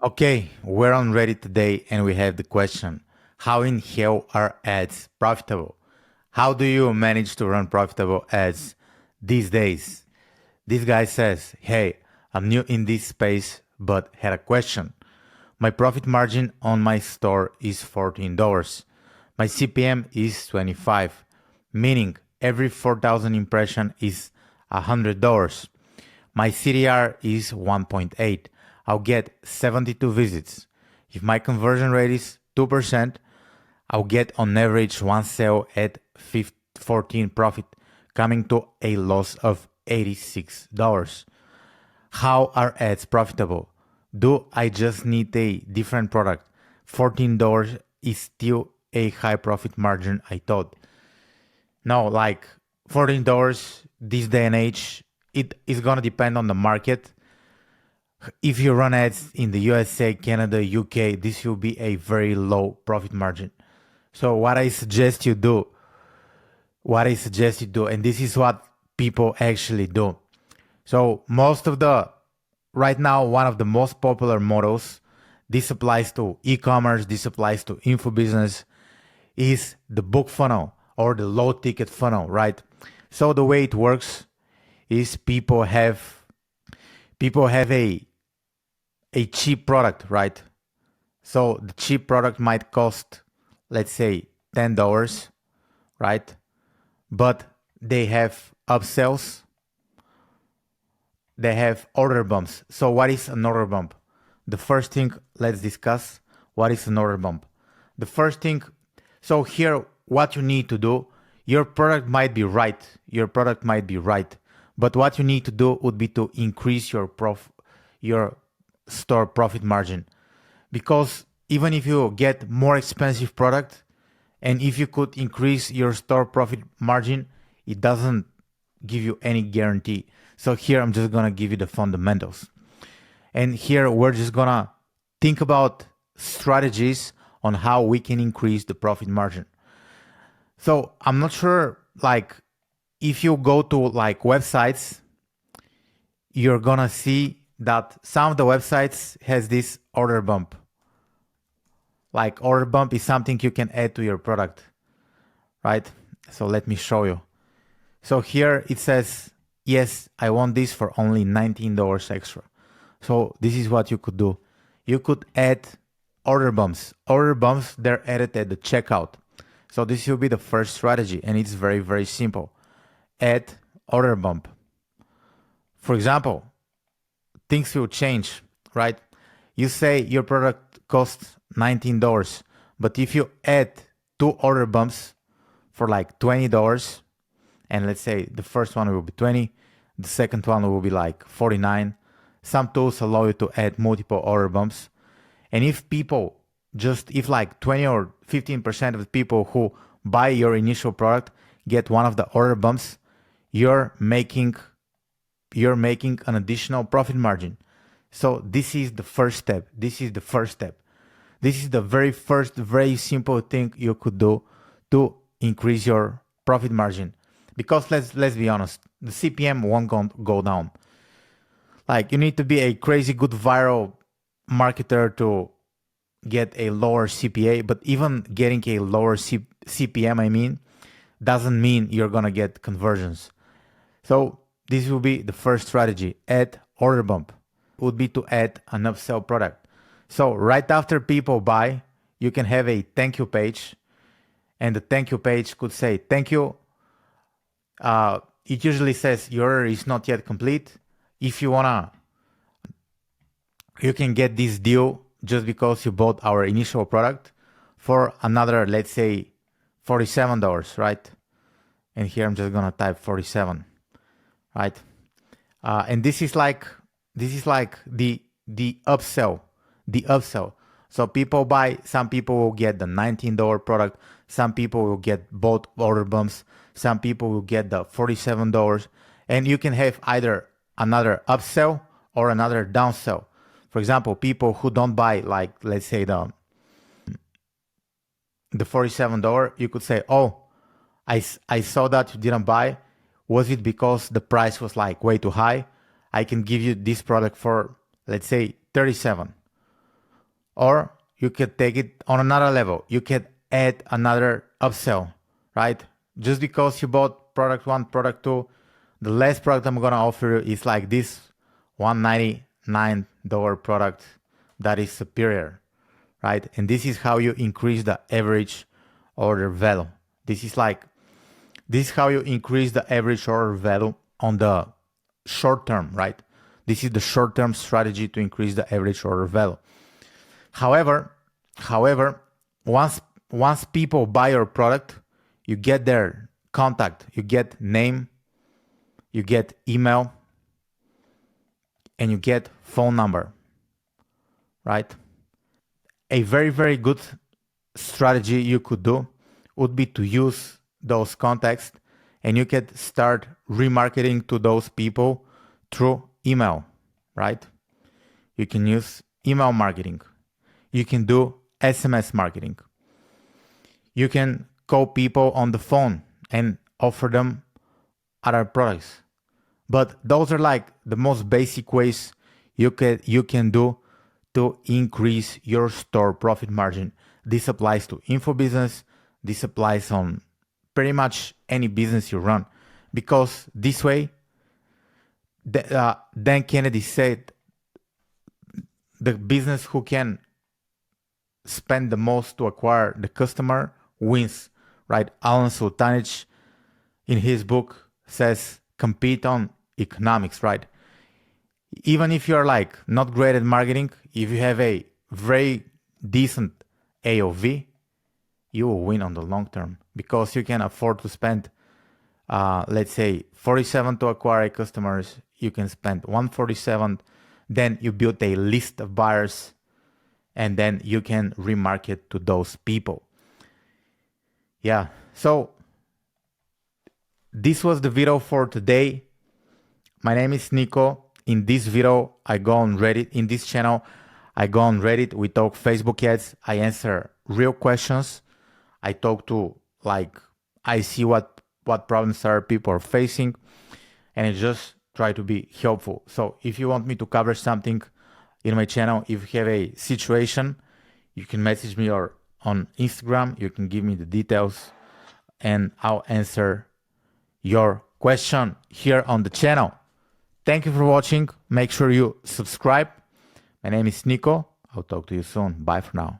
Okay, we're on Reddit today and we have the question, how in hell are ads profitable? How do you manage to run profitable ads these days? This guy says, hey, I'm new in this space but had a question. My profit margin on my store is $14. My CPM is 25, meaning every 4,000 impression is $100. My CTR is 1.8. I'll get 72 visits. If my conversion rate is 2%, I'll get on average one sale at 14 profit, coming to a loss of $86. How are ads profitable? Do I just need a different product? $14 is still a high profit margin, I thought. No, like $14 this day and age, it is gonna depend on the market. If you run ads in the USA, Canada, UK, this will be a very low profit margin. So what I suggest you do, and this is what people actually do. So right now, one of the most popular models, this applies to e-commerce, this applies to info business, is the book funnel or the low ticket funnel, right? So the way it works is people have a cheap product, right? So the cheap product might cost, let's say, $10, right? But they have upsells, they have order bumps. So what is an order bump? The first thing, let's discuss what is an order bump. The first thing, so here, what you need to do, your product might be right, but what you need to do would be to increase your store profit margin. Because even if you get more expensive product, and if you could increase your store profit margin, it doesn't give you any guarantee. So here I'm just gonna give you the fundamentals. And here we're just gonna think about strategies on how we can increase the profit margin. So I'm not sure, like, if you go to like websites, you're gonna see that some of the websites has this order bump. Like order bump is something you can add to your product, right? So let me show you. So here it says, yes, I want this for only $19 extra. So this is what you could do. You could add order bumps. Order bumps, they're added at the checkout. So this will be the first strategy, and it's very, very simple. Add order bump. For example, things will change, right? You say your product costs $19, but if you add 2 order bumps for like $20, and let's say the first one will be 20, the second one will be like 49. Some tools allow you to add multiple order bumps. And if like 20 or 15% of the people who buy your initial product get one of the order bumps, you're making an additional profit margin. So this is the first step. This is the very first, very simple thing you could do to increase your profit margin. Because let's be honest, the CPM won't go down. Like, you need to be a crazy good viral marketer to get a lower CPA, but even getting a lower CPM, doesn't mean you're gonna get conversions. So this will be the first strategy. Add order bump. Would be to add an upsell product. So right after people buy, you can have a thank you page, and the thank you page could say, thank you. It usually says your order is not yet complete. If you wanna, you can get this deal just because you bought our initial product for another, let's say, $47, right? And here I'm just gonna type 47, right? And this is like the upsell. So people buy, some people will get the $19 product, some people will get both order bumps, some people will get the $47, and you can have either another upsell or another downsell. For example, people who don't buy, like, let's say the $47, you could say, oh, I saw that you didn't buy. Was it because the price was like way too high? I can give you this product for, let's say, 37. Or you could take it on another level. You could add another upsell, right? Just because you bought product one, product two, the last product I'm gonna offer you is like this $199 product that is superior, right? And this is how you increase the average order value. This is how you increase the average order value on the short term, right? This is the short term strategy to increase the average order value. However, once people buy your product, you get their contact, you get name, you get email, and you get phone number, right? A very, very good strategy you could do would be to use those contacts, and you could start remarketing to those people through email, right? You can use email marketing. You can do SMS marketing. You can call people on the phone and offer them other products. But those are like the most basic ways you can do to increase your store profit margin. This applies to info business. This applies on pretty much any business you run, because this way, Dan Kennedy said, the business who can spend the most to acquire the customer wins, right? Alan Sultanich in his book says compete on economics, right? Even if you're like not great at marketing, if you have a very decent AOV, you will win on the long term, because you can afford to spend, let's say, 47 to acquire customers. You can spend 147, then you build a list of buyers, and then you can remarket to those people. Yeah, so this was the video for today. My name is Niko. In this video, I go on Reddit. In this channel, I go on Reddit. We talk Facebook ads. I answer real questions. I talk to, like, I see what problems are people are facing, and I just try to be helpful. So if you want me to cover something in my channel, if you have a situation, you can message me or on Instagram. You can give me the details, and I'll answer your question here on the channel. Thank you for watching. Make sure you subscribe. My name is Niko. I'll talk to you soon. Bye for now.